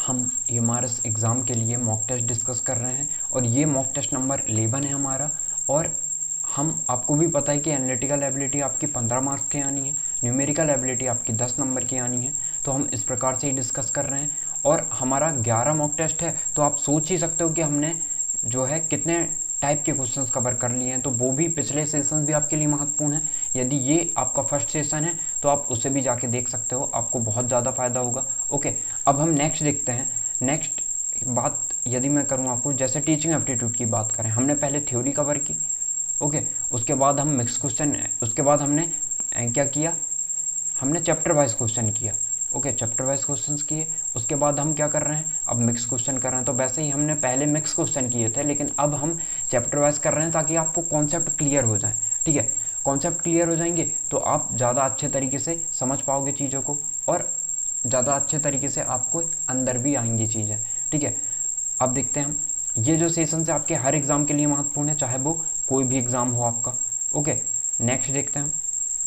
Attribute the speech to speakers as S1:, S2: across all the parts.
S1: हम MRS exam के लिए मॉक टेस्ट डिस्कस कर रहे हैं और ये मॉक टेस्ट नंबर 11 है हमारा। और हम आपको भी पता है कि एनालिटिकल एबिलिटी आपकी 15 मार्क्स की आनी है, न्यूमेरिकल एबिलिटी आपकी 10 नंबर की आनी है। तो हम इस प्रकार से ही डिस्कस कर रहे हैं और हमारा 11 मॉक टेस्ट है। तो आप सोच ही सकते हो कि हमने जो है कितने टाइप के क्वेश्चंस कवर कर लिए हैं। तो वो भी पिछले सेशन भी आपके लिए महत्वपूर्ण है। यदि ये आपका फर्स्ट सेशन है तो आप उसे भी जाके देख सकते हो, आपको बहुत ज़्यादा फ़ायदा होगा। ओके, अब हम नेक्स्ट देखते हैं। नेक्स्ट बात यदि मैं करूँ आपको, जैसे टीचिंग एप्टीट्यूड की बात करें, हमने पहले थ्योरी कवर की। ओके, उसके बाद हम मिक्स क्वेश्चन, उसके बाद हमने क्या किया, हमने चैप्टर वाइज क्वेश्चन किया। ओके, चैप्टर वाइज क्वेश्चंस किए। उसके बाद हम क्या कर रहे हैं, अब मिक्स क्वेश्चन कर रहे हैं। तो वैसे ही हमने पहले मिक्स क्वेश्चन किए थे, लेकिन अब हम चैप्टर वाइज कर रहे हैं ताकि आपको कॉन्सेप्ट क्लियर हो जाए। ठीक है, कॉन्सेप्ट क्लियर हो जाएंगे तो आप ज़्यादा अच्छे तरीके से समझ पाओगे चीज़ों को और ज़्यादा अच्छे तरीके से आपको अंदर भी आएंगी चीज़ें। ठीक है, अब देखते हैं हम, ये जो सेशन है आपके हर एग्ज़ाम के लिए महत्वपूर्ण है, चाहे वो कोई भी एग्ज़ाम हो आपका। ओके, नेक्स्ट देखते हैं हम।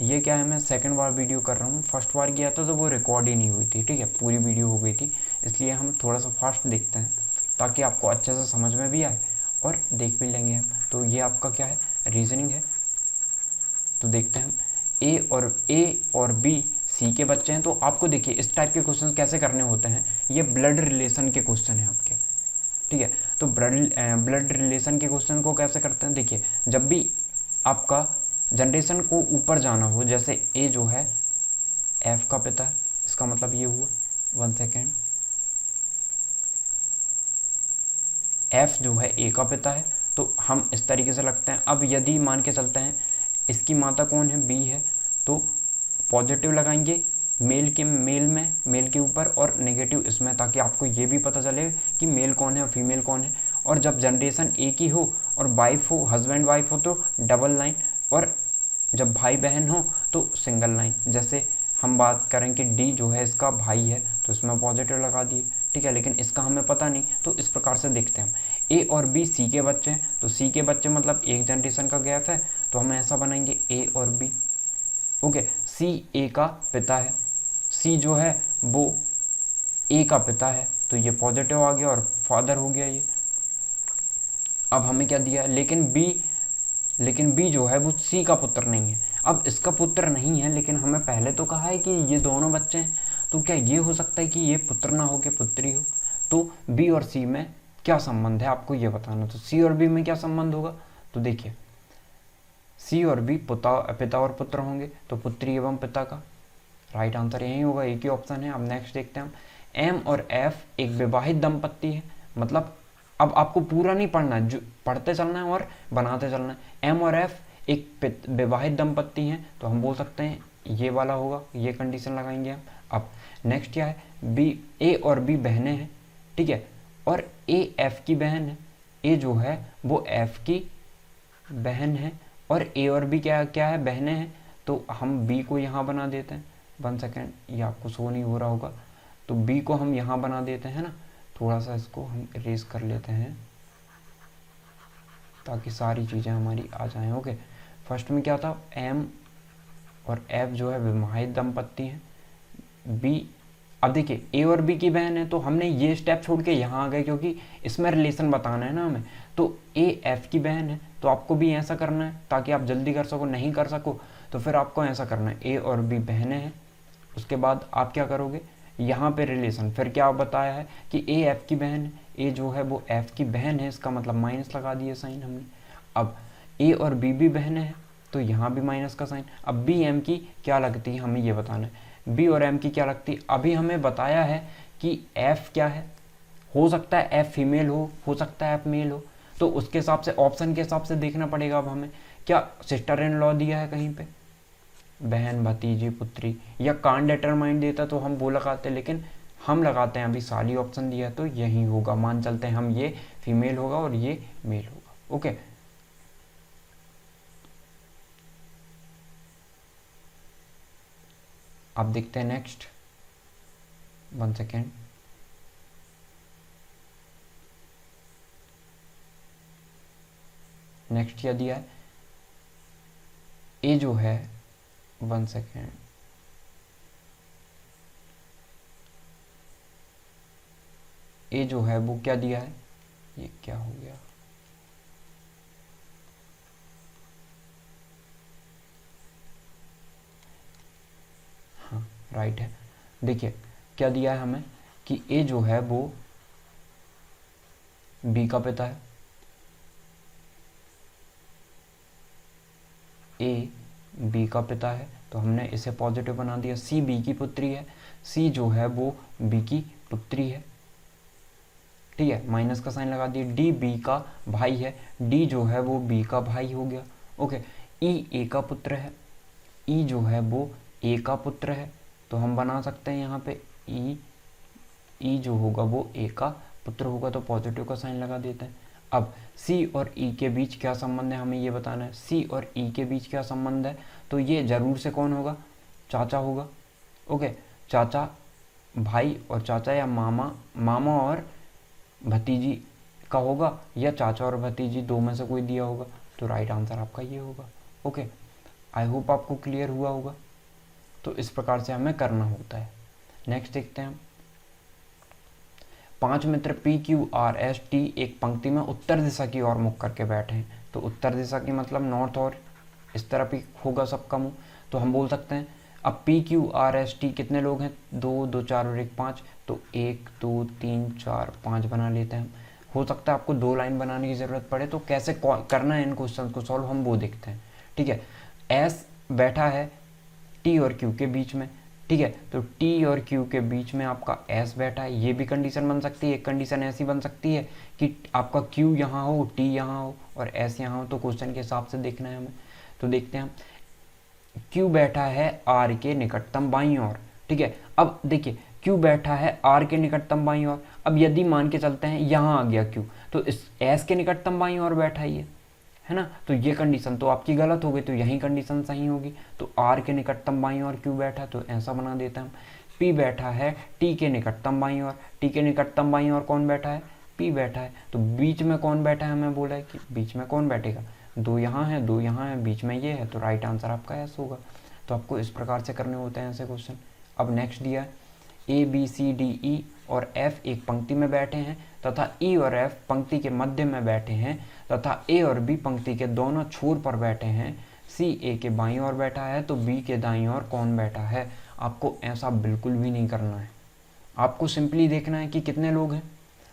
S1: ये क्या है, मैं सेकंड बार वीडियो कर रहा हूँ। फर्स्ट बार किया था तो वो रिकॉर्ड ही नहीं हुई थी। ठीक है, पूरी वीडियो हो गई थी, इसलिए हम थोड़ा सा फास्ट देखते हैं ताकि आपको अच्छे से समझ में भी आए और देख भी लेंगे हम। तो ये आपका क्या है, रीजनिंग है। तो देखते हैं हम, ए और बी सी के बच्चे हैं। तो आपको देखिए इस टाइप के क्वेश्चन कैसे करने होते हैं। ये ब्लड रिलेशन के क्वेश्चन हैं आपके। ठीक है, तो ब्लड रिलेशन के क्वेश्चन को कैसे करते हैं, देखिए जब भी आपका जनरेशन को ऊपर जाना हो, जैसे ए जो है एफ का पिता है, इसका मतलब ये हुआ, 1 सेकेंड, एफ जो है ए का पिता है, तो हम इस तरीके से लगते हैं। अब यदि मान के चलते हैं इसकी माता कौन है, बी है, तो पॉजिटिव लगाएंगे मेल में, मेल के ऊपर, और नेगेटिव इसमें, ताकि आपको ये भी पता चले कि मेल कौन है और फीमेल कौन है। और जब जनरेशन एक ही हो और वाइफ हो, हस्बैंड वाइफ हो, तो डबल लाइन, और जब भाई बहन हो तो सिंगल लाइन। जैसे हम बात करें कि डी जो है इसका भाई है तो इसमें पॉजिटिव लगा दिए। ठीक है, लेकिन इसका हमें पता नहीं, तो इस प्रकार से देखते हैं हम। ए और बी सी के बच्चे हैं, तो सी के बच्चे मतलब एक जनरेशन का गैप है, तो हम ऐसा बनाएंगे ए और बी। ओके, सी ए का पिता है, सी जो है वो ए का पिता है, तो ये पॉजिटिव आ गया और फादर हो गया ये। अब हमें क्या दिया, लेकिन बी जो है वो सी का पुत्र नहीं है। अब इसका पुत्र नहीं है, लेकिन हमें पहले तो कहा है कि ये दोनों बच्चे हैं, तो क्या ये हो सकता है कि ये पुत्र ना हो के पुत्री हो। तो बी और सी में क्या संबंध है आपको ये बताना। तो सी और बी में क्या संबंध होगा, तो देखिए सी और बी पिता और पुत्र होंगे, तो पुत्री एवं पिता का राइट आंसर यही होगा, एक ही ऑप्शन है। अब नेक्स्ट देखते हैं हम, एम और एफ एक विवाहित दंपत्ति है। मतलब अब आपको पूरा नहीं पढ़ना है, जो पढ़ते चलना है और बनाते चलना है। एम और एफ एक विवाहित दंपत्ति हैं, तो हम बोल सकते हैं ये वाला होगा, ये कंडीशन लगाएंगे हम। अब नेक्स्ट क्या है, बी ए और बी बहनें हैं। ठीक है, और ए एफ की बहन है, ए जो है वो एफ की बहन है, और ए और बी क्या क्या है, बहनें हैं, तो हम बी को यहाँ बना देते हैं। 1 सेकेंड, ये आपको शो नहीं हो रहा होगा, तो बी को हम यहाँ बना देते हैं ना। थोड़ा सा इसको हम इरेज कर लेते हैं ताकि सारी चीज़ें हमारी आ जाएं। ओके, फर्स्ट में क्या था, एम और एफ जो है विवाहित दंपत्ति हैं। बी, अब देखिए ए और बी की बहन है, तो हमने ये स्टेप छोड़ के यहाँ आ गए क्योंकि इसमें रिलेशन बताना है ना हमें। तो ए एफ की बहन है, तो आपको भी ऐसा करना है ताकि आप जल्दी कर सको। नहीं कर सको तो फिर आपको ऐसा करना है, ए और बी बहनें हैं। उसके बाद आप क्या करोगे, यहाँ पे रिलेशन फिर क्या बताया है कि ए एफ की बहन है, ए जो है वो एफ की बहन है, इसका मतलब माइनस लगा दिए साइन हमने। अब ए और बी भी बहनें हैं, तो यहाँ भी माइनस का साइन। अब बी एम की क्या लगती है हमें ये बताना है, बी और एम की क्या लगती है। अभी हमें बताया है कि एफ क्या है, हो सकता है एफ फीमेल हो सकता है एफ मेल हो, तो उसके हिसाब से ऑप्शन के हिसाब से देखना पड़ेगा। अब हमें क्या सिस्टर इन लॉ दिया है कहीं पे, बहन भतीजी पुत्री, या कान डिटरमाइन देता तो हम वो लगाते, लेकिन हम लगाते हैं अभी साली ऑप्शन दिया है तो यही होगा। मान चलते हैं हम ये फीमेल होगा और ये मेल होगा। ओके, अब देखते हैं नेक्स्ट। 1 सेकेंड, नेक्स्ट क्या दिया है, ए जो है 1 सेकेंड, ए जो है वो क्या दिया है, ये क्या हो गया, हाँ राइट है। देखिए क्या दिया है हमें कि ए जो है वो बी का पिता है, ए बी का पिता है तो हमने इसे पॉजिटिव बना दिया। सी बी की पुत्री है, सी जो है वो बी की पुत्री है, ठीक है, माइनस का साइन लगा दिया। डी बी का भाई है, डी जो है वो बी का भाई हो गया, ओके। ई ए का पुत्र है, ई जो है वो ए का पुत्र है, तो हम बना सकते हैं यहाँ पे ई जो होगा वो ए का पुत्र होगा, तो पॉजिटिव का साइन लगा देते हैं। अब सी और ई के बीच क्या संबंध है हमें ये बताना है। सी और ई के बीच क्या संबंध है, तो ये जरूर से कौन होगा, चाचा होगा, ओके। चाचा भाई और चाचा या मामा और भतीजी का होगा, या चाचा और भतीजी दो में से कोई दिया होगा, तो राइट आंसर आपका ये होगा, ओके। आई होप आपको क्लियर हुआ होगा। तो इस प्रकार से हमें करना होता है। नेक्स्ट देखते हैं हम। 5 मित्र P Q R S T एक पंक्ति में उत्तर दिशा की ओर मुख करके बैठे हैं। तो उत्तर दिशा की मतलब नॉर्थ, और इस तरफ ही होगा सबका मुंह, तो हम बोल सकते हैं अब P Q R S T कितने लोग हैं, 2 2 4 और 1 5, तो 1 2 3 4 5 बना लेते हैं हम। हो सकता है आपको 2 लाइन बनाने की ज़रूरत पड़े, तो कैसे करना है इन क्वेश्चन को सॉल्व हम वो देखते हैं, ठीक है। एस बैठा है टी और क्यू के बीच में, ठीक है, तो टी और क्यू के बीच में आपका एस बैठा है, ये भी कंडीशन बन सकती है। एक कंडीशन ऐसी बन सकती है कि आपका क्यू यहाँ हो, टी यहाँ हो और एस यहाँ हो, तो क्वेश्चन के हिसाब से देखना है हमें। तो देखते हैं हम, क्यू बैठा है आर के निकटतम बाईं ओर, ठीक है। अब देखिए क्यू बैठा है आर के निकटतम बाईं ओर, अब यदि मान के चलते हैं यहाँ आ गया क्यू, तो इस एस के निकटतम बाईं ओर बैठा है ना, तो ये कंडीशन तो आपकी गलत हो गई, तो यही कंडीशन सही होगी। तो आर के निकटतम बाईं ओर क्यू बैठा, तो ऐसा बना देते हैं हम। पी बैठा है टी के निकटतम बाईं ओर, टी के निकटतम बाईं ओर कौन बैठा है, पी बैठा है, तो बीच में कौन बैठा है, हमें बोला है कि बीच में कौन बैठेगा, 2 यहाँ है 2 यहाँ है, बीच में ये है, तो राइट आंसर आपका एस होगा। तो आपको इस प्रकार से करने होते हैं ऐसे क्वेश्चन। अब नेक्स्ट दिया है ए बी सी डी ई और एफ एक पंक्ति में बैठे हैं तथा ई और एफ पंक्ति के मध्य में बैठे हैं तथा ए और बी पंक्ति के दोनों छोर पर बैठे हैं। सी ए के बाईं ओर बैठा है, तो बी के दाईं ओर कौन बैठा है। आपको ऐसा बिल्कुल भी नहीं करना है, आपको सिंपली देखना है कि कितने लोग हैं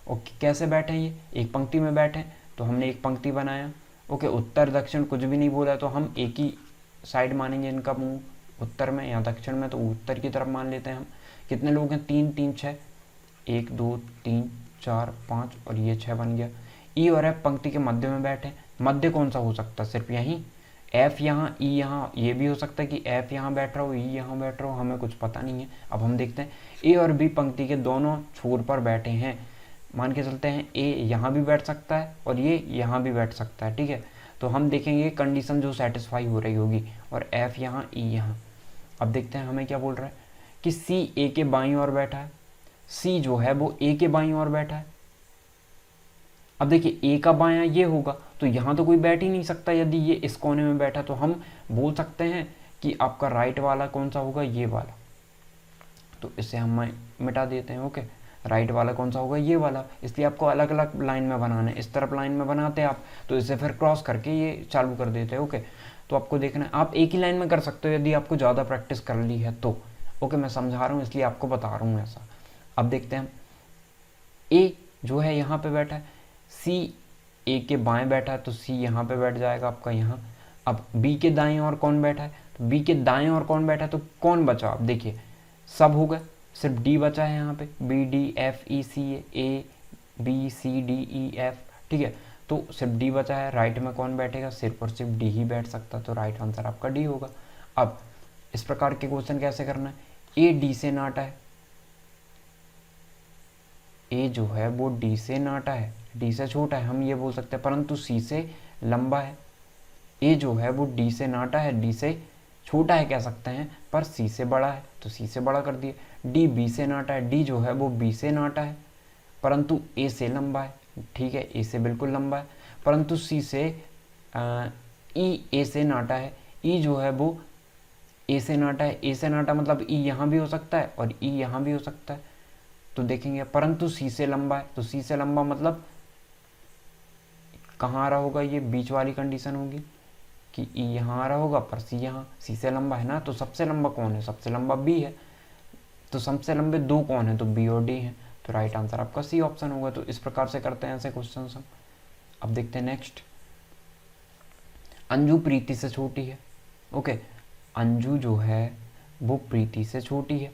S1: और कैसे बैठे हैं। ये एक पंक्ति में बैठे हैं, तो हमने एक पंक्ति बनाया, ओके। उत्तर दक्षिण कुछ भी नहीं बोला, तो हम एक ही साइड मानेंगे इनका मुंह, उत्तर में या दक्षिण में, तो उत्तर की तरफ मान लेते हैं हम। कितने लोग हैं, 3 3 6, 1 2 3 4 5 और ये 6 बन गया। ई और एफ पंक्ति के मध्य में बैठे, मध्य कौन सा हो सकता है, सिर्फ यहीं एफ यहाँ ई यहाँ, ये भी हो सकता है कि एफ यहाँ बैठ रहा हो ई यहाँ बैठ रहा हो, हमें कुछ पता नहीं है। अब हम देखते हैं ए और बी पंक्ति के दोनों छोर पर बैठे हैं, मान के चलते हैं ए यहाँ भी बैठ सकता है और ये यहाँ भी बैठ सकता है, ठीक है। तो हम देखेंगे कंडीशन जो सेटिस्फाई हो रही होगी, और एफ यहाँ ई यहाँ। अब देखते हैं हमें क्या बोल रहा है कि सी ए के बाईं ओर बैठा है, सी जो है वो ए के बाईं ओर बैठा है। अब देखिए ए का बायां ये होगा, तो यहाँ तो कोई बैठ ही नहीं सकता यदि ये इस कोने में बैठा, तो हम बोल सकते हैं कि आपका राइट वाला कौन सा होगा, ये वाला। तो इसे हम मिटा देते हैं, ओके। राइट वाला कौन सा होगा, ये वाला। इसलिए आपको अलग अलग लाइन में बनाना है, इस तरफ लाइन में बनाते हैं आप, तो इसे फिर क्रॉस करके ये चालू कर देते हैं, ओके। तो आपको देखना है, आप एक ही लाइन में कर सकते हो यदि आपको ज़्यादा प्रैक्टिस कर ली है तो, ओके। मैं समझा रहा हूँ इसलिए आपको बता रहा हूँ ऐसा। अब देखते हैं हम, ए जो है यहाँ पे बैठा है, सी ए के बाएं बैठा है, तो सी यहाँ पे बैठ जाएगा आपका यहाँ। अब बी के दाएं ओर कौन बैठा है, तो बी के दाएं ओर कौन बैठा है, तो कौन बचा, अब देखिए सब हो गए, सिर्फ डी बचा है यहाँ पे, B D F E C A B C D E F, ठीक है। तो सिर्फ डी बचा है, राइट में कौन बैठेगा, सिर्फ और सिर्फ डी ही बैठ सकता, तो राइट आंसर आपका डी होगा। अब इस प्रकार के क्वेश्चन कैसे करना है, ए डी से नाटा है, ए जो है वो डी से नाटा है, डी से छोटा है हम ये बोल सकते हैं, परंतु सी से लंबा है। ए जो है वो डी से नाटा है, डी से छोटा है कह सकते हैं, पर सी से बड़ा है, तो सी से बड़ा कर दिए। डी बी से नाटा है, डी जो है वो बी से नाटा है, परंतु ए से लंबा है, ठीक है, ए से बिल्कुल लंबा है, परंतु सी से ई ए से नाटा है, ई जो है वो ए से नाटा है, ए से नाटा मतलब ई यहाँ भी हो सकता है और ई यहाँ भी हो सकता है, तो देखेंगे परंतु सी से लंबा है, तो सी से लंबा मतलब कहाँ आ रहा होगा, ये बीच वाली कंडीशन होगी कि ई यहाँ आ रहा होगा पर सी यहाँ, सी से लंबा है ना, तो सबसे लंबा कौन है, सबसे लंबा बी है, तो सबसे लंबे दो कौन है, तो बी और डी है, तो राइट आंसर आपका सी ऑप्शन होगा। तो इस प्रकार से करते हैं ऐसे क्वेश्चन हम। अब देखते हैं नेक्स्ट, अंजू प्रीति से छोटी है। ओके, अंजू जो है वो प्रीति से छोटी है।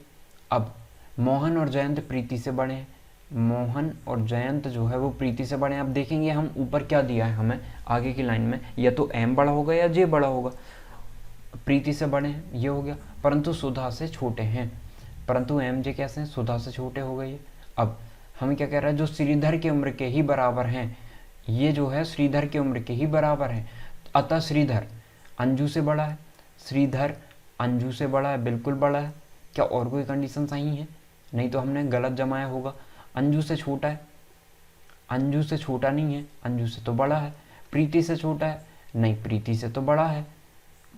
S1: अब मोहन और जयंत प्रीति से बड़े हैं, मोहन और जयंत जो है वो प्रीति से बड़े हैं। अब देखेंगे हम ऊपर क्या दिया है हमें आगे की लाइन में, या तो एम बड़ा होगा या जे बड़ा होगा। प्रीति से बड़े हैं ये हो गया, परंतु सुधा से छोटे हैं, परंतु एम जे कैसे हैं, सुधा से छोटे हो गए। अब हमें क्या कह रहा है, जो श्रीधर की उम्र के ही बराबर हैं, ये जो है श्रीधर की उम्र के ही बराबर हैं, अतः श्रीधर अंजू से बड़ा है, श्रीधर अंजू से बड़ा है, बिल्कुल बड़ा है। क्या और कोई कंडीशन सही है, नहीं तो हमने गलत जमाया होगा। अंजू से छोटा है, अंजू से छोटा नहीं है, अंजू से तो बड़ा है। प्रीति से छोटा है, नहीं प्रीति से तो बड़ा है।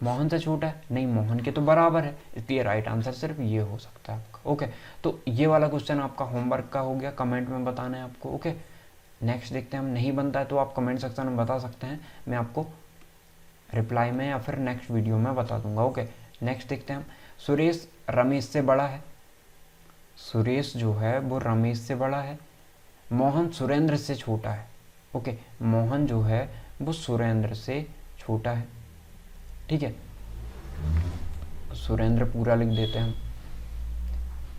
S1: मोहन से छोटा है, नहीं मोहन के तो बराबर है, इसलिए राइट आंसर सिर्फ ये हो सकता है आपका। ओके, तो ये वाला क्वेश्चन आपका होमवर्क का हो गया, कमेंट में बताना है आपको। ओके, नेक्स्ट देखते हैं हम, नहीं बनता है तो आप कमेंट सेक्शन में बता सकते हैं, मैं आपको रिप्लाई में या फिर नेक्स्ट वीडियो में बता दूंगा। ओके, नेक्स्ट देखते हैं हम, सुरेश रमेश से बड़ा है, सुरेश जो है वो रमेश से बड़ा है। मोहन सुरेंद्र से छोटा है। ओके, मोहन जो है वो सुरेंद्र से छोटा है, ठीक है, सुरेंद्र पूरा लिख देते हैं हम।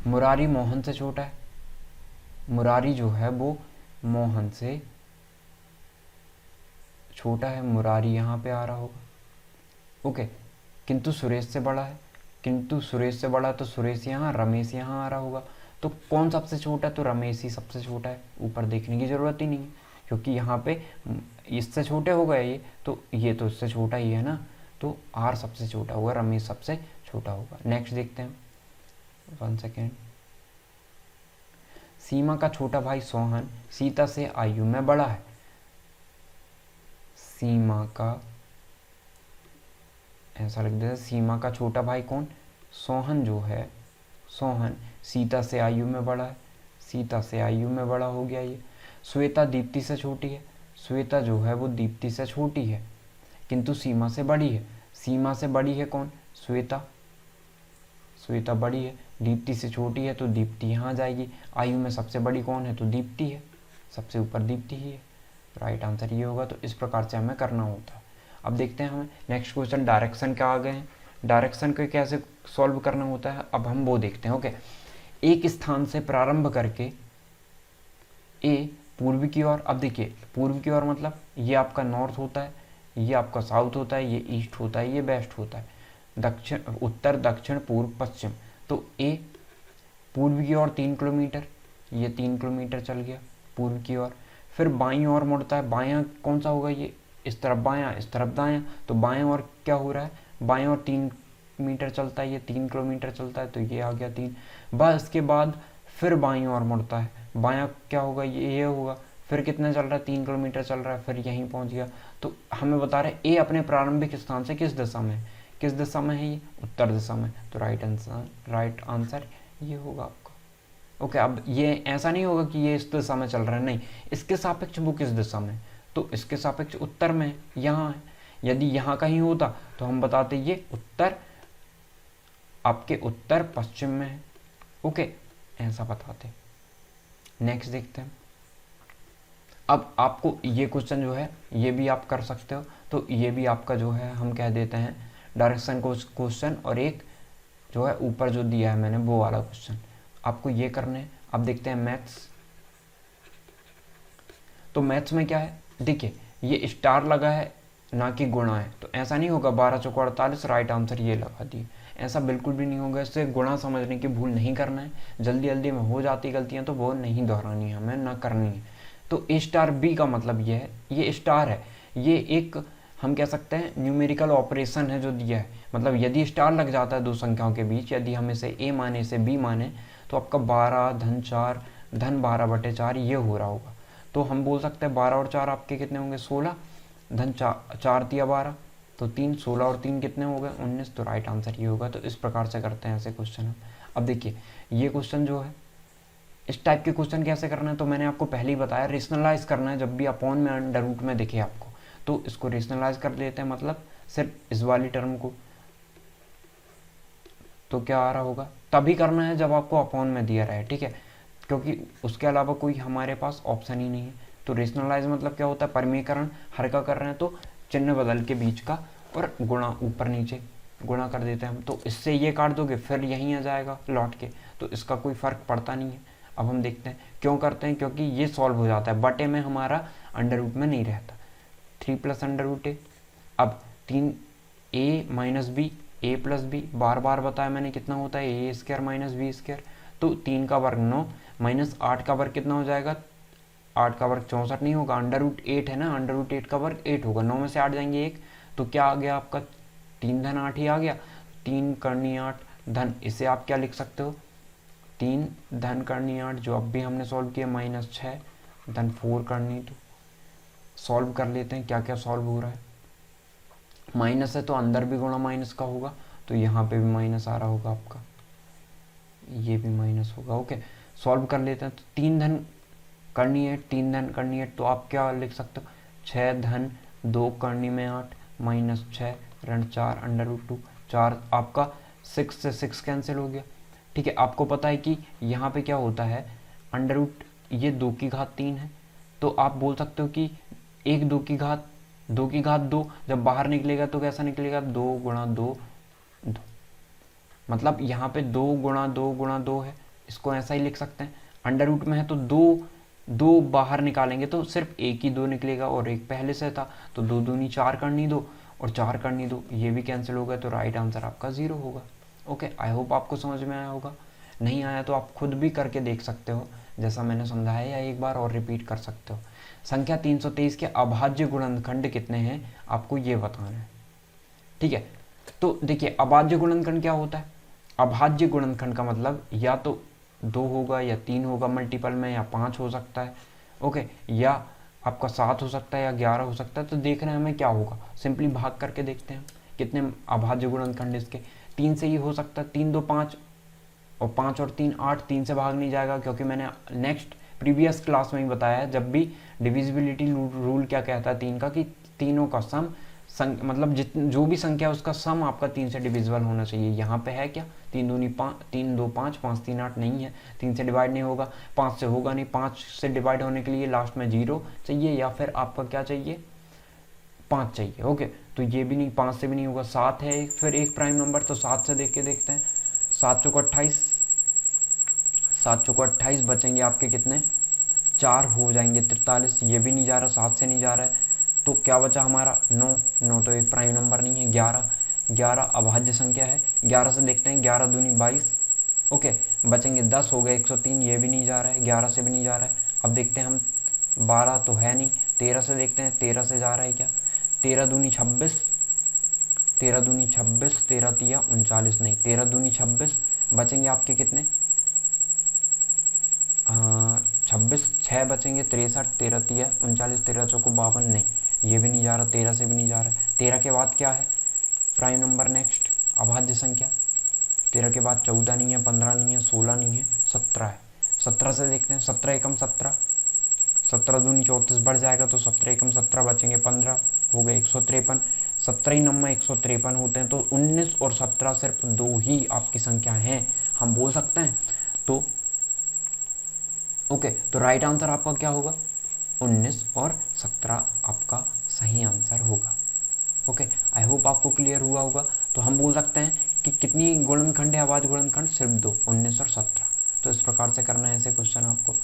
S1: मुरारी मोहन से छोटा है, मुरारी जो है वो मोहन से छोटा है, मुरारी यहाँ पे आ रहा होगा। ओके, किंतु सुरेश से बड़ा है, किंतु सुरेश से बड़ा, तो सुरेश यहाँ, रमेश यहाँ आ रहा होगा। तो कौन सबसे छोटा है, तो रमेश ही सबसे छोटा है, ऊपर देखने की ज़रूरत ही नहीं है, क्योंकि यहाँ पे इससे छोटे हो गए ये, तो ये तो इससे छोटा ही है ना, तो आर सबसे छोटा होगा, रमेश सबसे छोटा होगा। नेक्स्ट देखते हैं, 1 सेकेंड। सीमा का छोटा भाई सोहन सीता से आयु में बड़ा है, सीमा का, ऐसा लिख देते, सीमा का छोटा भाई कौन, सोहन जो है, सोहन सीता से आयु में बड़ा है, सीता से आयु में बड़ा हो गया ये। श्वेता दीप्ति से छोटी है, श्वेता जो है वो दीप्ति से छोटी है, किंतु सीमा से बड़ी है, सीमा से बड़ी है कौन, श्वेता, श्वेता बड़ी है। दीप्ति से छोटी है तो दीप्ति यहाँ जाएगी, आयु में सबसे बड़ी कौन है, तो दीप्ति है, सबसे ऊपर दीप्ति ही है, राइट आंसर ये होगा। तो इस प्रकार से हमें करना होता है। अब देखते हैं हमें नेक्स्ट क्वेश्चन, डायरेक्शन क्या आ गए हैं, डायरेक्शन को कैसे सॉल्व करना होता है, अब हम वो देखते हैं। ओके, एक स्थान से प्रारंभ करके ए पूर्व की ओर, अब देखिए पूर्व की ओर मतलब ये आपका नॉर्थ होता है, ये आपका साउथ होता है, ये ईस्ट होता है, ये वेस्ट होता है, दक्षिण उत्तर दक्षिण पूर्व पश्चिम। तो ए पूर्व की ओर 3 किलोमीटर, ये 3 किलोमीटर चल गया पूर्व की ओर। फिर बाईं ओर मुड़ता है, बायां कौन सा होगा, ये इस तरफ बायां इस तरफ दायां, तो बाएं ओर क्या हो रहा है, बाएं ओर 3 मीटर चलता है, ये 3 किलोमीटर चलता है, तो ये आ गया 3। बस इसके बाद फिर बाईं ओर मुड़ता है, बायां क्या होगा, ये होगा, फिर कितना चल रहा है, 3 किलोमीटर चल रहा है, फिर यहीं पहुंच गया। तो हमें बता रहे ए अपने प्रारंभिक स्थान से किस दिशा में है, किस दिशा में है, ये उत्तर दिशा में, तो राइट आंसर ये होगा आपका। ओके, अब ये ऐसा नहीं होगा कि ये इस दिशा में चल रहा है, नहीं, इसके सापेक्ष वो किस दिशा में, तो इसके सापेक्ष उत्तर में यहाँ है। यदि यहाँ कहीं होता तो हम बताते ये उत्तर, आपके उत्तर पश्चिम में है। ओके, ऐसा बताते। नेक्स्ट देखते हैं। अब आपको ये क्वेश्चन जो है ये भी आप कर सकते हो, तो ये भी आपका जो है हम कह देते हैं डायरेक्शन क्वेश्चन, और एक जो है ऊपर जो दिया है मैंने वो वाला क्वेश्चन आपको ये करने हैं। अब देखते हैं मैथ्स। तो मैथ्स में क्या है, देखिए ये स्टार लगा है ना कि गुणा है, तो ऐसा नहीं होगा 12 चौको 48 राइट आंसर ये लगा दिए, ऐसा बिल्कुल भी नहीं होगा। इससे गुणा समझने की भूल नहीं करना है, जल्दी जल्दी में हो जाती गलतियां तो वो नहीं दोहरानी है, हमें ना करनी है। तो ए स्टार बी का मतलब ये है, ये स्टार है, ये एक हम कह सकते हैं न्यूमेरिकल ऑपरेशन है जो दिया है, मतलब यदि स्टार लग जाता है दो संख्याओं के बीच, यदि हम इसे ए माने इसे बी माने, तो आपका 12 धन 4 धन 12/4 ये हो रहा होगा। तो हम बोल सकते हैं 12 और 4 आपके कितने होंगे 16, धन 4 तिया 12, तो 3, 16 और 3 कितने हो गए 19, तो राइट आंसर ये होगा। तो इस प्रकार से करते हैं ऐसे क्वेश्चन हम। अब देखिए ये क्वेश्चन जो है इस टाइप के क्वेश्चन कैसे करना है तो मैंने आपको पहले ही बताया, रेशनलाइज करना है। जब भी अपॉन में अंडर रूट में दिखे आपको तो इसको रेशनलाइज कर लेते हैं, मतलब सिर्फ इस वाली टर्म को। तो क्या आ रहा होगा, तभी करना है जब आपको अपॉन में दिया रहा है, ठीक है, क्योंकि उसके अलावा कोई हमारे पास ऑप्शन ही नहीं है। तो रेशनलाइज मतलब क्या होता है, परिमीकरण हर का कर रहे हैं तो चिन्ह बदल के बीच का और गुणा ऊपर नीचे गुणा कर देते हैं हम। तो इससे ये काट दोगे फिर यहीं आ जाएगा लौट के, तो इसका कोई फ़र्क पड़ता नहीं है। अब हम देखते हैं क्यों करते हैं, क्योंकि ये सॉल्व हो जाता है, बटे में हमारा अंडर रूट में नहीं रहता। 3 प्लस अंडर रूट ए, अब 3 ए माइनस बी, ए प्लस बी, बार बार बताया मैंने कितना होता है ए स्क्वायर माइनस बी स्क्वायर। तो 3 का वर्ग 9 माइनस 8 का वर्ग कितना हो जाएगा, 8 का वर्ग 64 नहीं होगा, अंडर रूट 8 है ना, अंडर रूट 8 का वर्ग 8 होगा, 9 में से 8 जाएंगे 1, तो क्या आ गया आपका 3 धन 8 ही आ गया। 3 करनी 8 धन, इसे आप क्या लिख सकते हो, 3 धन करनी 8 जो अब भी हमने सॉल्व किया, माइनस 6 धन 4 करनी। तो सॉल्व कर लेते हैं क्या क्या सॉल्व हो रहा है। माइनस है तो अंदर भी गुणा माइनस का होगा, तो यहाँ पे भी माइनस आ रहा होगा आपका, ये भी माइनस होगा। ओके, सॉल्व कर लेते हैं। तो 3 धन करनी है, 3 धन करनी है, तो आप क्या लिख सकते हो, 6 धन 2 करनी में 8 माइनस 6 ऋण 4 अंडर रूट 2, 4 आपका 6 से 6 कैंसिल हो गया। ठीक है, आपको पता है कि यहाँ पे क्या होता है, अंडर रूट ये 2 की घात 3 है, तो आप बोल सकते हो कि 1 2 की घात 2 जब बाहर निकलेगा तो कैसा निकलेगा, 2 गुणा 2 2, मतलब यहाँ पे 2 गुणा 2 गुणा 2 है, इसको ऐसा ही लिख सकते हैं। अंडर रूट में है तो 2 बाहर निकालेंगे तो सिर्फ एक ही 2 निकलेगा और एक पहले से था, तो 2 दूनी 4 करनी 2 और 4 करनी 2, ये भी कैंसिल हो गया, तो राइट आंसर आपका 0 होगा। ओके, आई होप आपको समझ में आया होगा। नहीं आया तो आप खुद भी करके देख सकते हो जैसा मैंने समझाया, या एक बार और रिपीट कर सकते हो। संख्या 323 के अभाज्य गुणनखंड कितने हैं आपको ये बताना है, ठीक है। तो देखिए अभाज्य गुणनखंड क्या होता है, अभाज्य गुणनखंड का मतलब या तो 2 होगा या 3 होगा मल्टीपल में, या 5 हो सकता है, ओके, या आपका 7 हो सकता है या 11 हो सकता है। तो देखना है हमें क्या होगा, सिंपली भाग करके देखते हैं कितने अभाज्य गुणनखंड इसके। 3 से ही हो सकता है, 3 2 5 और 5 और 3 8, 3 से भाग नहीं जाएगा, क्योंकि मैंने नेक्स्ट प्रीवियस क्लास में ही बताया है, जब भी डिविजिबिलिटी रूल क्या कहता है 3 का, कि तीनों का सम मतलब जो भी संख्या है उसका सम आपका 3 से डिविजिबल होना चाहिए। यहाँ पे है क्या, 3 दूनी 5, 3 2 5, 5 3 8 नहीं है, 3 से डिवाइड नहीं होगा, 5 से होगा नहीं, 5 से डिवाइड होने के लिए लास्ट में 0 चाहिए, या फिर आपका क्या चाहिए 5 चाहिए। ओके, तो ये भी नहीं, 5 से भी नहीं होगा, 7 है फिर एक प्राइम नंबर, तो 7 से देख के देखते हैं, 7 चौको 28, 7 चौको 28 बचेंगे आपके कितने 4 हो जाएंगे 43, ये भी नहीं जा रहा, 7 से नहीं जा रहा है, तो क्या बचा हमारा 9, 9 तो एक प्राइम नंबर नहीं है, 11, 11 अभाज्य संख्या है, 11 से देखते हैं, 11 दूनी 22, ओके, बचेंगे 10 हो गए 103, ये भी नहीं जा रहा है, 11 से भी नहीं जा रहा है। अब देखते हैं हम 12 तो है नहीं, 13 से देखते हैं, 13 से जा रहा है क्या, 13 दूनी 26, 13 दूनी 26, 13 तिया 39 नहीं, 13 दूनी 26, बचेंगे आपके कितने 26, 6 बचेंगे 63, 13 तिया 39, 13 चौको 52 नहीं, ये भी नहीं जा रहा, 13 से भी नहीं जा रहा है। 13 के बाद क्या है प्राइम नंबर नेक्स्ट अभाज्य संख्या, 13 के बाद 14 नहीं है, 15 नहीं है, 16 नहीं है, 17 है। 17 से देखते हैं, 17 एकम 17, 17 दूनी 34 बढ़ जाएगा, तो 17 एकम 17 बचेंगे 15, हो गए 153, 17 ही नंबर 153 होते हैं, तो 19 और 17 सिर्फ 2 ही आपकी संख्या हैं, हम बोल सकते हैं। तो ओके, तो राइट आंसर आपका क्या होगा, 19 और 17 आपका सही आंसर होगा। ओके, आई होप आपको क्लियर हुआ होगा। तो हम बोल सकते हैं कि कितनी गुणनखंड है अभाज्य गुणनखंड, सिर्फ 2, 19 और 17। तो इस प्रकार से करना है ऐसे क्वेश्चन आपको।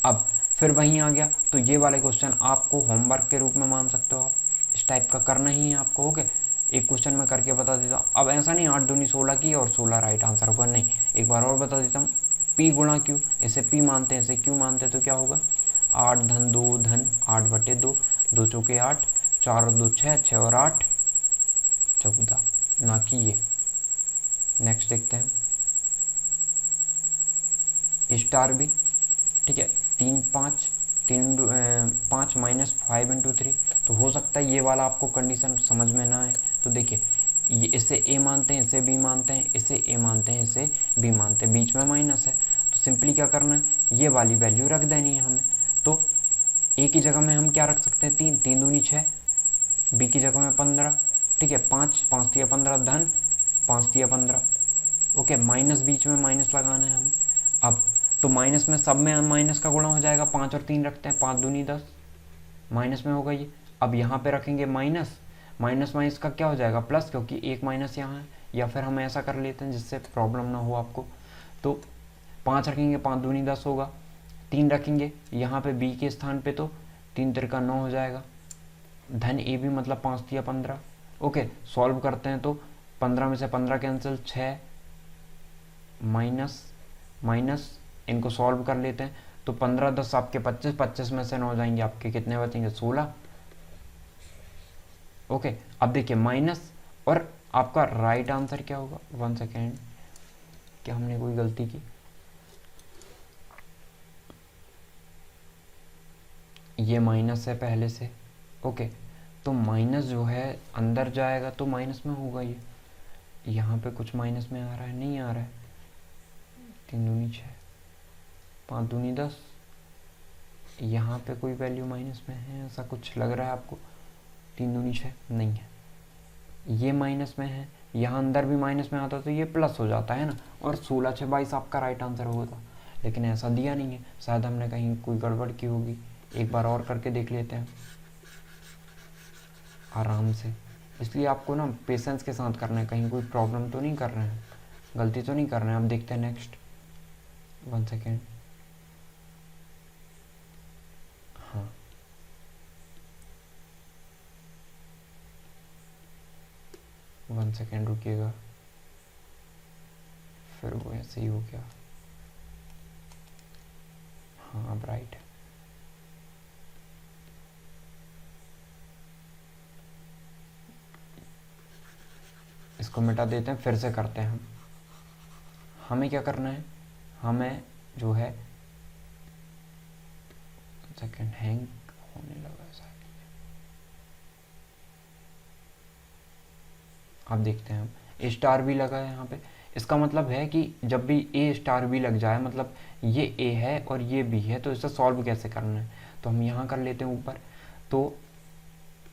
S1: अब फिर वहीं आ गया, तो ये वाले क्वेश्चन आपको होमवर्क के रूप में मान सकते हो, आप इस टाइप का करना ही है आपको। ओके, एक क्वेश्चन मैं करके बता देता हूँ। अब ऐसा नहीं 8 दूनी 16 की और 16 राइट आंसर होगा, नहीं, एक बार और बता देता हूँ। पी गुणा क्यू, इसे पी मानते हैं, इसे क्यू मानते हैं, तो क्या होगा 8 धन 2 धन 8 बटे 2, 2 चौके 8, 4 और 2 6, 6 और 8 14, ना कि ये। नेक्स्ट देखते हैं स्टार भी, ठीक है, 3 5 5 माइनस 5 इंटू 3, तो हो सकता है ये वाला आपको कंडीशन समझ में ना आए। तो देखिए ये इसे ए मानते हैं, इसे बी मानते हैं, इसे ए मानते हैं, इसे बी मानते हैं, बीच में माइनस है, तो सिंपली क्या करना है, ये वाली वैल्यू रख देनी है हमें। तो ए की जगह में हम क्या रख सकते हैं, 3, 3 दूनी 6, बी की जगह में 15, ठीक है, 5, 5 तिया 15, धन 5 तिया 15, ओके, माइनस बीच में माइनस लगाना है हमें। अब तो माइनस में सब में माइनस का गुणा हो जाएगा, 5 और 3 रखते हैं, 5 दूनी 10, माइनस में होगा ये। अब यहाँ पे रखेंगे माइनस, माइनस माइनस का क्या हो जाएगा, प्लस, क्योंकि एक माइनस यहाँ है। या फिर हम ऐसा कर लेते हैं जिससे प्रॉब्लम ना हो आपको, तो 5 रखेंगे, 5 दूनी 10 होगा, 3 रखेंगे यहाँ पे बी के स्थान पे, तो 3 तिरका 9 हो जाएगा, धन ए भी मतलब 5 तिया 15, ओके। सॉल्व करते हैं तो 15 में से 15 कैंसिल, 6 माइनस माइनस, इनको सॉल्व कर लेते हैं तो 15 10 आपके 25, 25 में से 9 जाएंगे, आपके कितने बचेंगे, 16, ओके। अब देखिए माइनस, और आपका राइट आंसर क्या होगा, 1 सेकेंड, क्या हमने कोई गलती की, ये माइनस है पहले से, ओके। तो माइनस जो है अंदर जाएगा तो माइनस में होगा, ये यहाँ पे कुछ माइनस में आ रहा है, नहीं आ रहा है, 3 दूनी 6, 5 दूनी 10, यहाँ पे कोई वैल्यू माइनस में है ऐसा कुछ लग रहा है आपको, 3 दूनी 6 नहीं है, ये माइनस में है, यहाँ अंदर भी माइनस में आता तो ये प्लस हो जाता है ना, और 16 6 22 आपका राइट आंसर होगा, लेकिन ऐसा दिया नहीं है, शायद हमने कहीं कोई गड़बड़ की होगी। एक बार और करके देख लेते हैं आराम से, इसलिए आपको ना पेशेंस के साथ करना है, कहीं कोई प्रॉब्लम तो नहीं कर रहे हैं, गलती तो नहीं कर रहे हैं। अब देखते हैं नेक्स्ट, 1 सेकेंड, हाँ 1 सेकेंड रुकिएगा, फिर वो ऐसे ही हो गया, हाँ अब राइट है। इसको मिटा देते हैं, फिर से करते हैं हम। हमें क्या करना है, हमें जो है, सेकेंड हैंग होने लगा ऐसा, अब देखते हैं हम, ए स्टार भी लगा है यहाँ पे, इसका मतलब है कि जब भी ए स्टार भी लग जाए, मतलब ये ए है और ये बी है, तो इसे सॉल्व कैसे करना है, तो हम यहाँ कर लेते हैं ऊपर, तो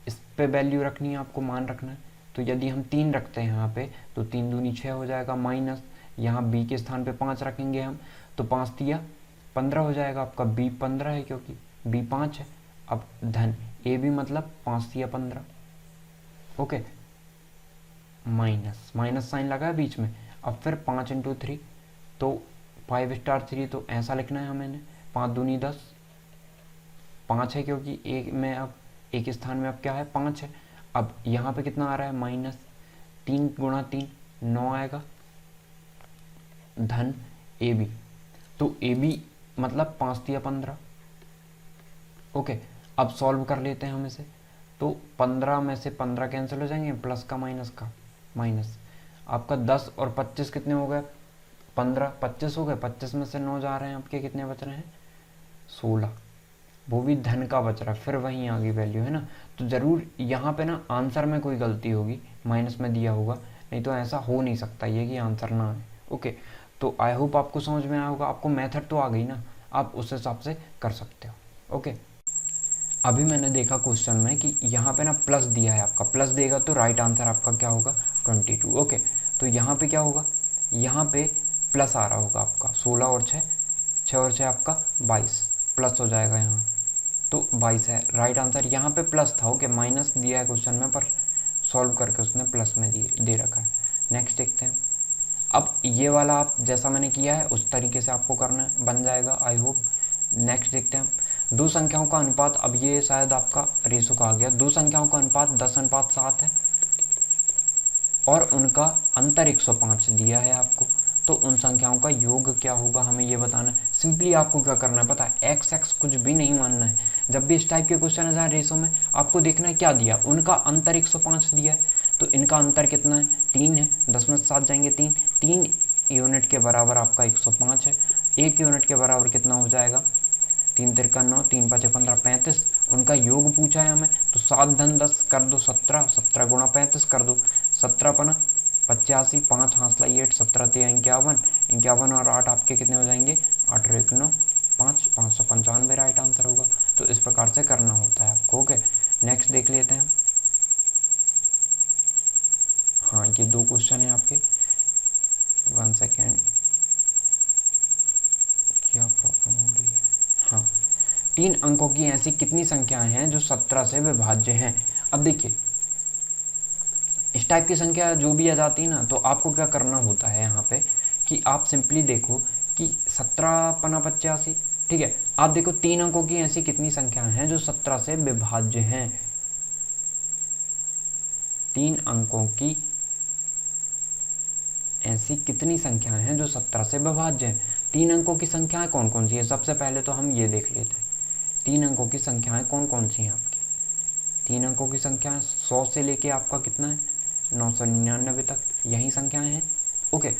S1: इस पे वैल्यू रखनी है आपको, मान रखना है। तो यदि हम 3 रखते हैं यहाँ पे, तो 3 दूनी 6 हो जाएगा, माइनस यहाँ बी के स्थान पे 5 रखेंगे हम, तो 5 तिया 15 हो जाएगा आपका, बी 15 है क्योंकि बी 5 है। अब धन ए भी मतलब 5 तिया 15, ओके, माइनस माइनस साइन लगा है बीच में। अब फिर 5 इंटू 3, तो 5 स्टार 3, तो ऐसा लिखना है हमें, 5 दूनी 10, 5 है क्योंकि एक में, अब एक स्थान में अब क्या है, 5 है। अब यहाँ पे कितना आ रहा है, माइनस 3 गुणा 3 9 आएगा, धन ए बी, तो ए बी मतलब 5 तिया 15, ओके। अब सॉल्व कर लेते हैं हम इसे, तो 15 में से 15 कैंसिल हो जाएंगे, प्लस का माइनस का माइनस, आपका 10 और 25 कितने हो गए, 15 25 हो गए, 25 में से 9 जा रहे हैं, आपके कितने बच रहे हैं, 16, वो भी धन का बच रहा है, फिर वहीं आ गई वैल्यू, है ना। तो ज़रूर यहाँ पे ना आंसर में कोई गलती होगी, माइनस में दिया होगा, नहीं तो ऐसा हो नहीं सकता ये कि आंसर ना आए, ओके। तो आई होप आपको समझ में आया होगा, आपको मेथड तो आ गई ना, आप उस हिसाब से कर सकते हो, ओके। अभी मैंने देखा क्वेश्चन में कि यहाँ पे ना प्लस दिया है, आपका प्लस देगा तो राइट आंसर आपका क्या होगा, 22, ओके। तो यहाँ पे क्या होगा, यहाँ पे प्लस आ रहा होगा आपका 16 और 6, 6 और 6 आपका 22, प्लस हो जाएगा यहाँ, तो 22 है राइट आंसर। यहाँ पे प्लस था, ओके, माइनस दिया है क्वेश्चन में, पर सॉल्व करके उसने प्लस में दे रखा है। नेक्स्ट देखते हैं, अब ये वाला आप जैसा मैंने किया है उस तरीके से आपको करना है, बन जाएगा आई होप। नेक्स्ट देखते हैं, दो संख्याओं का अनुपात, अब ये शायद आपका रेशो का आ गया, दो संख्याओं का अनुपात 10:7 है और उनका अंतर 105 दिया है आपको, तो उन संख्याओं का योग क्या होगा हमें ये बताना है। सिंपली आपको क्या करना है पता है, एक्स एक्स कुछ भी नहीं मानना है। जब भी इस टाइप के क्वेश्चन आ जाए रेशो में, आपको देखना है क्या दिया, उनका अंतर 105 दिया है, तो इनका अंतर कितना है, 3 है, 10 में 7 जाएंगे 3, 3 यूनिट के बराबर आपका 105 है, 1 यूनिट के बराबर कितना हो जाएगा, 3 तिरका 9, 3 5 15 35, उनका योग पूछा है हमें, तो 7 धन 10 कर दो 17, 17 गुणा 35 कर दो, 17 पना 85, 5 हाथ लाई 8, 17 3 51, 51 और 8 आपके कितने हो जाएंगे, 8 और 1 9 5, 595 राइट आंसर होगा। तो इस प्रकार से करना होता है आपको। ओके, नेक्स्ट देख लेते हैं। हाँ, ये 2 क्वेश्चन है आपके। 1 सेकेंड, क्या प्रॉब्लम हो रही है। हाँ, 3 अंकों की ऐसी कितनी संख्याएं हैं जो 17 से विभाज्य हैं। अब देखिए, इस टाइप की संख्या जो भी आ जाती है ना, तो आपको क्या करना होता है यहाँ पे कि आप सिंपली देखो कि 17 पना 85, ठीक है। आप देखो 3 अंकों की ऐसी कितनी संख्याएं हैं जो 17 से विभाज्य हैं। 3 अंकों की ऐसी कितनी संख्याएं हैं जो 17 से विभाज्य हैं। 3 अंकों की संख्याएं कौन कौन सी है, सबसे पहले तो हम ये देख लेते हैं। 3 अंकों की संख्याएं कौन कौन सी हैं आपकी। 3 अंकों की संख्याएं 100 से लेके आपका कितना है, 999 तक, यही संख्याएं हैं। ओके,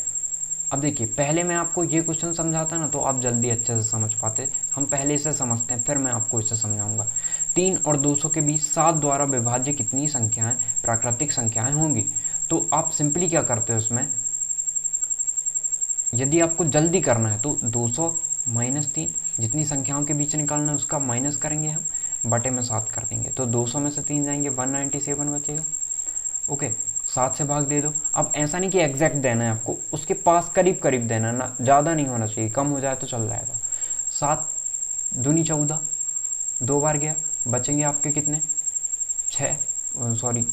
S1: अब देखिए, पहले मैं आपको ये क्वेश्चन समझाता ना तो आप जल्दी अच्छे से समझ पाते। हम पहले इसे समझते हैं, फिर मैं आपको इसे समझाऊंगा। 3 और 200 के बीच 7 द्वारा विभाज्य कितनी संख्याएं प्राकृतिक संख्याएं होंगी। तो आप सिंपली क्या करते हो इसमें, यदि आपको जल्दी करना है तो 200 माइनस 3, जितनी संख्याओं के बीच निकालना है उसका माइनस करेंगे हम, बटे में 7 कर देंगे। तो 200 में से 3 जाएंगे, 197 बचेगा। ओके, 7 से भाग दे दो। अब ऐसा नहीं कि एग्जैक्ट देना है आपको, उसके पास करीब करीब देना ना, ज़्यादा नहीं होना चाहिए, कम हो जाए तो चल जाएगा। 7 दूनी 14, 2 बार गया, बचेंगे आपके कितने, 6, सॉरी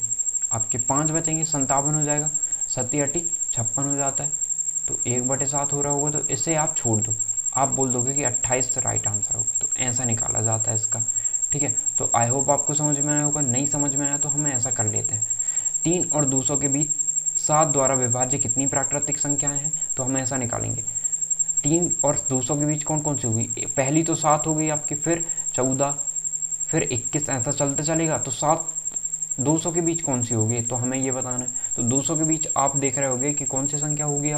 S1: आपके 5 बचेंगे, 57 हो जाएगा। 7 8 56 हो जाता है, तो 1/7 हो रहा होगा। तो इसे आप छोड़ दो, आप बोल दोगे कि 28 राइट आंसर होगा। तो ऐसा निकाला जाता है इसका, ठीक है। तो आई होप आपको समझ में आया होगा। नहीं समझ में आया तो हम ऐसा कर लेते हैं। 3 और 200 के बीच 7 द्वारा विभाज्य कितनी प्राकृतिक संख्याएं हैं, तो हम ऐसा निकालेंगे। 3 और 200 के बीच कौन कौन सी होगी, पहली तो 7 हो गई आपकी, फिर 14, फिर 21, ऐसा चलते चलेगा। तो 7 200 के बीच कौन सी होगी, तो हमें ये बताना है। तो 200 के बीच आप देख रहे होगे कि कौन सी संख्या होगी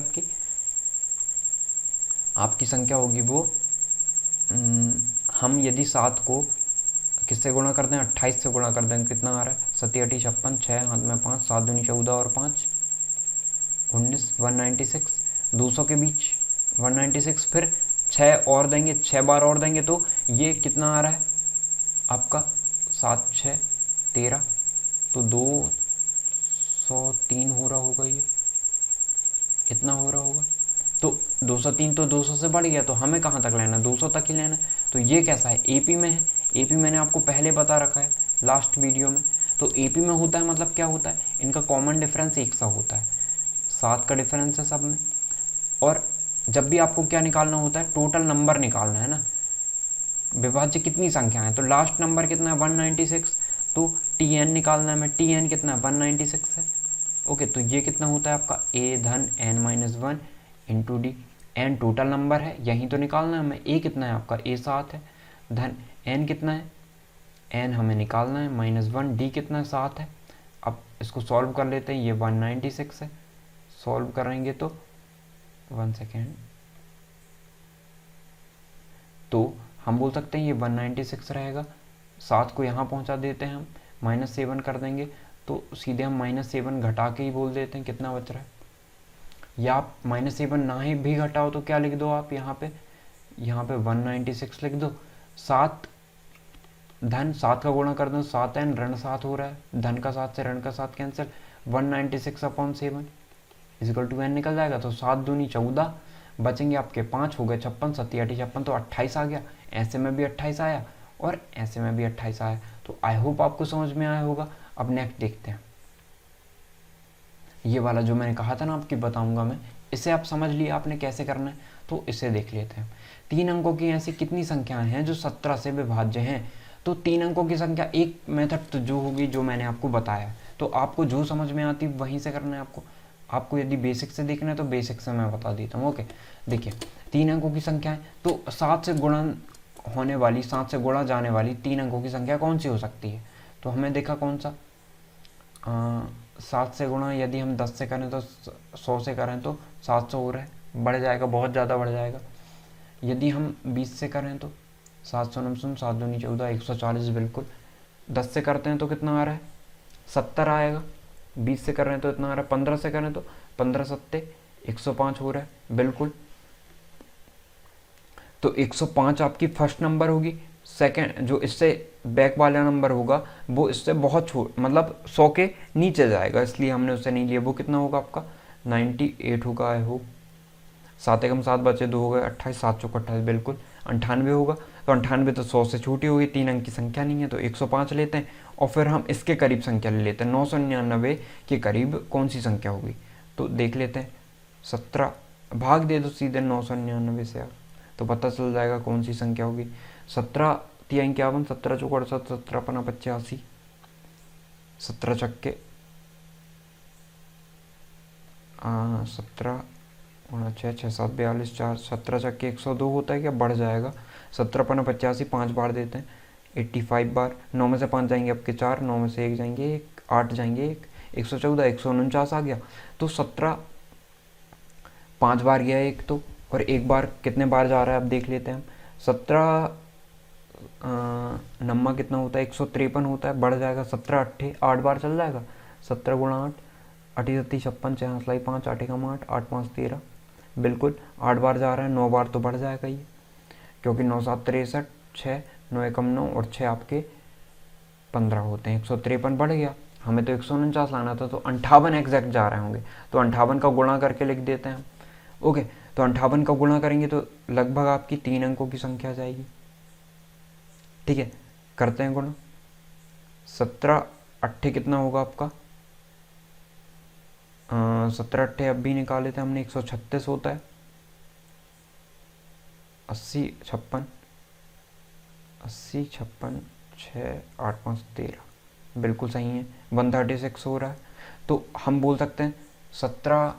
S1: आपकी संख्या होगी वो, हम यदि 7 को किससे गुणा करते हैं, 28 से गुणा कर दें, कितना आ रहा है, 7 8 56, 6 हाथ में 5, 7 दूनी 14 और 5 19, 196। 200 के बीच 196, फिर 6 और देंगे, 6 बार और देंगे, तो ये कितना आ रहा है आपका, 7 6 13, तो 203 हो रहा होगा, ये इतना हो रहा होगा। तो 203 तो 200 से बढ़ गया, तो हमें कहाँ तक लेना है, 200 तक ही लेना है। तो ये कैसा है, एपी में है। एपी मैंने आपको पहले बता रखा है लास्ट वीडियो में। तो एपी में होता है मतलब क्या होता है, इनका कॉमन डिफरेंस 1 सा होता है, 7 का डिफरेंस है सब में। और जब भी आपको क्या निकालना होता है, टोटल नंबर निकालना है ना, विभाज्य कितनी संख्या है, तो लास्ट नंबर कितना है 196, तो TN निकालना है। मैं TN कितना है 196 है। ओके, तो ये कितना होता है आपका A धन n-1 into D. N total number है, यहीं तो निकालना है हमें। A कितना है आपका, A 7 है, धन n कितना है, n हमें निकालना है, -1, D कितना है 7 है। अब इसको सॉल्व कर लेते हैं, ये 196 है, सॉल्व करेंगे तो 1 सेकेंड, तो हम बोल सकते हैं ये 196 रहेगा। 7 को यहाँ पहुँचा देते हैं हम, -7 कर देंगे, तो सीधे हम -7 घटा के ही बोल देते हैं कितना बच रहा है। या आप -7 ना ही भी घटाओ तो क्या लिख दो आप यहाँ पे 196 लिख दो। 7 धन 7 का गुणा कर दो, 7n ऋण 7 हो रहा है, धन का 7 से ऋण का 7 कैंसिल, 196/7 इक्वल टू n निकल जाएगा। तो 7 दूनी 14, बचेंगे आपके 5, हो गए 56, 7 8 56, तो 28 आ गया। ऐसे में भी 28 आया और ऐसे में भी 28 आया। तो आई होप आपको समझ में आया होगा। अब नेक्स्ट देखते हैं, ये वाला जो मैंने कहा था ना आपकी बताऊंगा मैं, इसे आप समझ लिया आपने कैसे करना है, तो इसे देख लेते हैं। 3 अंकों की ऐसी कितनी संख्याएं हैं जो 17 से विभाज्य हैं। तो 3 अंकों की संख्या, एक मेथड तो जो होगी जो मैंने आपको बताया, तो आपको जो समझ में आती वहीं से करना है आपको यदि बेसिक से देखना है तो बेसिक से मैं बता देता हूँ। ओके, देखिए 3 अंकों की संख्या है, तो 7 से गुणा जाने वाली 3 अंकों की संख्या कौन सी हो सकती है। तो हमें देखा कौन सा, 7 से गुणा यदि हम 10 से करें तो 100 से करें तो 700 हो रहा है, बढ़ जाएगा, बहुत ज़्यादा बढ़ जाएगा। यदि हम 20 से करें तो 700 900 7 दूनी 14, 140 बिल्कुल। 10 से करते हैं तो कितना आ रहा है 70 आएगा। 20 से कर रहे हैं तो इतना आ रहा है। 15 से करें तो 15 7 105 हो रहा है बिल्कुल। तो 105 आपकी फर्स्ट नंबर होगी। सेकंड जो इससे बैक वाला नंबर होगा वो इससे बहुत मतलब 100 के नीचे जाएगा, इसलिए हमने उससे नहीं लिया। वो कितना होगा आपका 98 होगा। आई होप 7 एकम 7 बचे 2 हो गए 28, 7 चौक 28, बिल्कुल 98 होगा। तो 98 तो 100 से छोटी होगी, 3 अंक की संख्या नहीं है, तो 105 लेते हैं। और फिर हम इसके करीब संख्या ले लेते हैं, 999 के करीब कौन सी संख्या होगी। तो देख लेते हैं, 17 भाग दे दो सीधे 999 से आप, तो पता चल जाएगा कौन सी संख्या होगी। 17 3 51, 17 चौक 68, 17 पना 85, 17 चक्के 17 6 6 7 42 4, 17 चक्के 102 होता है क्या, बढ़ जाएगा। 17 पना 85, 5 बार देते हैं 85 बार। 9 में से 5 जाएंगे आपके 4, 9 में से 1 जाएंगे 1, 8 जाएंगे 1, 114, 149 आ गया। तो 17 5 बार गया एक तो, और एक बार कितने बार जा रहा है अब देख लेते हैं हम। 17 नम्मा कितना होता है 153 होता है, बढ़ जाएगा। 17 8 8 बार चल जाएगा। 17 गुणा 8 8 36 56 6 सिलाई 5 8 एकम 8 8 5 13, बिल्कुल 8 बार जा रहा है। 9 बार तो बढ़ जाएगा ये, क्योंकि 9 7 63, 6 9 एकम 9 और 6 आपके 15 होते हैं। 153 बढ़ गया, हमें तो 149 लाना था, तो 58 एग्जैक्ट जा रहे होंगे। तो 58 का गुणा करके लिख देते हैं हम। ओके, तो 58 का गुणा करेंगे तो लगभग आपकी 3 अंकों की संख्या जाएगी। ठीक है, करते हैं गुणा। 17 8 कितना होगा आपका, 17 8 अब भी निकाले थे हमने, 136 होता है। 80 56 80 56 6 8 5 13, बिल्कुल सही है। 136 हो रहा है। तो हम बोल सकते हैं 17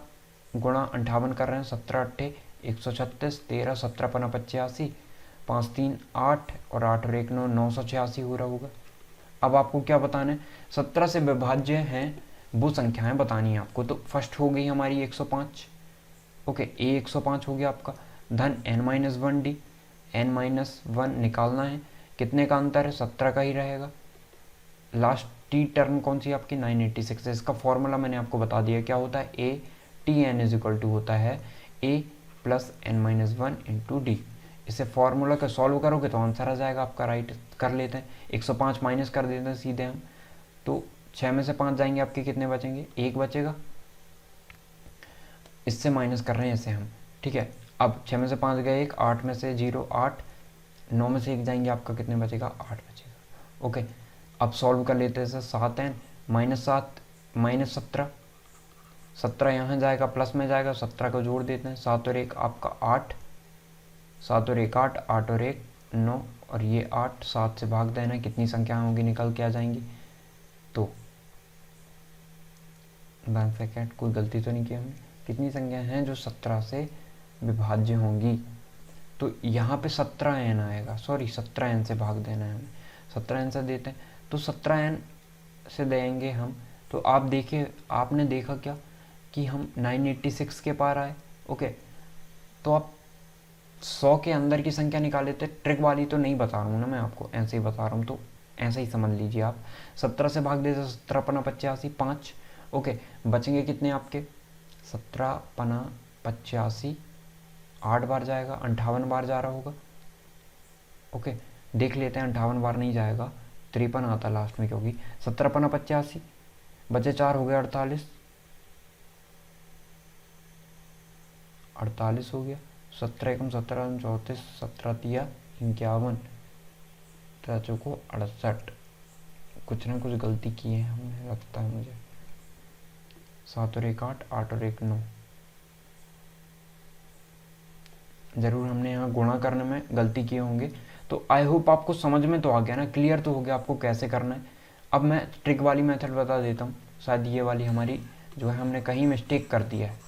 S1: गुणा 58 कर रहे हैं, 17 8 136, 13 17 पना 85, 5 3 8 और 8 और 1 9, 986 हो रहा होगा। अब आपको क्या बताना है, 17 से विभाज्य हैं वो संख्याएं बतानी है आपको। तो फर्स्ट हो गई हमारी 105। ओके, ए 105 हो गया आपका। धन n-1 डी, n-1 निकालना है। कितने का अंतर है, 17 का ही रहेगा। लास्ट टी टर्म कौन सी आपकी 986 है। इसका फॉर्मूला मैंने आपको बता दिया, क्या होता है, A T N is equal to होता है A plus n-1 into D. इसे फॉर्मूला का सॉल्व करोगे तो आंसर आ जाएगा आपका। राइट कर लेते हैं, 105 माइनस कर देते हैं सीधे हम। तो 6 में से 5 जाएंगे आपके, कितने बचेंगे, 1 बचेगा। इससे माइनस कर रहे हैं इसे हम। ठीक है, अब 6 में से 5 गए 1, 8 में से 0 8, 9 में से 1 जाएंगे आपका, कितने बचेगा, 8 बचेगा। ओके, अब सॉल्व कर लेते हैं। 7n माइनस 7 माइनस 17, 17 यहाँ जाएगा प्लस में जाएगा, 17 को जोड़ देते हैं। 7 और 1 आपका 8, 7 और 1 8, 8 और 1 9, और ये 8, 7 से भाग देना, कितनी संख्या होंगी निकल के आ जाएंगी। तो 1 सेकेंड, कोई गलती तो नहीं की हमने, कितनी संख्या हैं जो 17 से विभाज्य होंगी। तो यहाँ पे 17n आएगा, सॉरी 17n से भाग देना है हमें, 17n से देते हैं। तो 17n से देंगे हम। तो आप देखिए, आपने देखा क्या कि हम 986 के पार आए। ओके, तो आप 100 के अंदर की संख्या निकाले थे। ट्रिक वाली तो नहीं बता रहा हूँ ना मैं आपको, ऐसे ही बता रहा हूँ, तो ऐसे ही समझ लीजिए आप। 17 से भाग देते 17 पना 85 5। ओके, बचेंगे कितने आपके, 17 पना 85 8 बार जाएगा, 58 बार जा रहा होगा। ओके, देख लेते हैं, 58 बार नहीं जाएगा, 53 आता लास्ट में, क्योंकि 17 पना 85 बचे 4 हो गए 48, 48 हो गया। 17 एकम 17 34, 17 तिया 51, 13 चौको 68। कुछ ना कुछ गलती की है हमने, लगता है मुझे। 7 और 1 8, 8 और 1 9, ज़रूर हमने यहाँ गुणा करने में गलती किए होंगे। तो आई होप आपको समझ में तो आ गया ना, क्लियर तो हो गया आपको कैसे करना है। अब मैं ट्रिक वाली मेथड बता देता हूँ, शायद ये वाली हमारी जो है हमने कहीं मिस्टेक कर दिया है,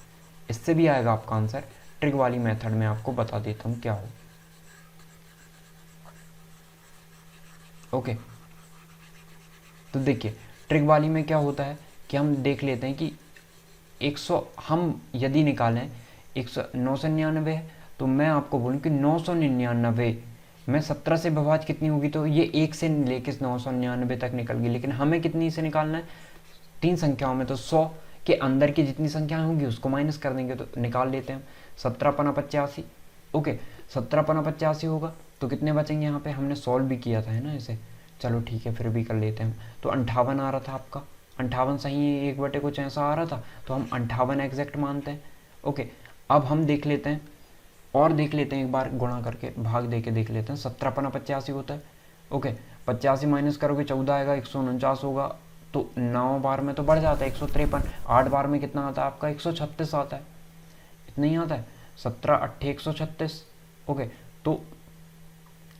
S1: इससे भी आएगा आपका आंसर। ट्रिक वाली मेथड में आपको बता देता हूँ क्या हो। ओके, तो देखिए ट्रिक वाली में क्या होता है कि हम देख लेते हैं कि 100 हम यदि निकालें 999 है, तो मैं आपको बोलूँ कि 999 में 17 से विभाज्य कितनी होगी, तो ये 1 से लेके 999 तक निकल गई। लेकिन हमें कितनी से निकालना है, 3 संख्याओं में, तो 100 के अंदर की जितनी संख्याएं होंगी उसको माइनस कर देंगे, तो निकाल लेते हैं हम। 17 पना 85, ओके, 17×85 होगा तो कितने बचेंगे यहाँ पे, हमने सॉल्व भी किया था है ना इसे, चलो ठीक है फिर भी कर लेते हैं। तो 58 आ रहा था आपका, 58 सही है, 1 बटे कुछ ऐसा आ रहा था, तो हम 58 एग्जैक्ट मानते हैं। ओके, अब हम देख लेते हैं और देख लेते हैं एक बार गुणा करके, भाग दे के देख लेते हैं। 17×85 होता है। ओके, 85 माइनस करोगे 14 आएगा, 149 होगा, तो 9 बार में तो बढ़ जाता है 153, 8 बार में कितना आता है आपका 136 आता है, इतना ही आता है, 17 8 136। ओके, तो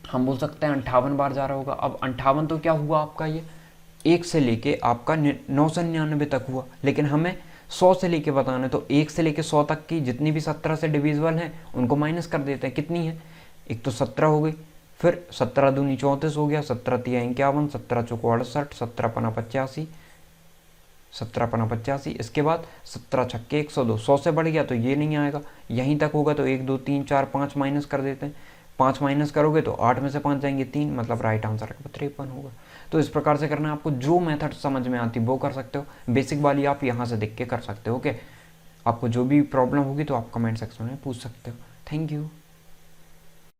S1: हम बोल सकते हैं 58 बार जा रहा होगा। अब 58 तो क्या हुआ आपका, ये 1 से लेके आपका 999 तक हुआ, लेकिन हमें 100 से लेके बताना है, तो 1 से लेके 100 तक की जितनी भी 17 से डिविजिबल हैं उनको माइनस कर देते हैं। कितनी है, एक तो 17 हो गई, फिर 17 दूनी 34 हो गया, 17 तिया 51, 17 चौको 68, 17×85, 17×85, इसके बाद 17 छक्के 102, 100 से बढ़ गया तो ये नहीं आएगा, यहीं तक होगा तो 1 2 3 4 5 माइनस कर देते हैं। 5 माइनस करोगे तो 8 में से 5 जाएंगे 3, मतलब राइट आंसर 53 होगा। तो इस प्रकार से करना है आपको, जो मेथड समझ में आती वो कर सकते हो, बेसिक वाली आप यहाँ से देख के कर सकते हो। ओके, आपको जो भी प्रॉब्लम होगी तो आप कमेंट सेक्शन में पूछ सकते हो। Thank you.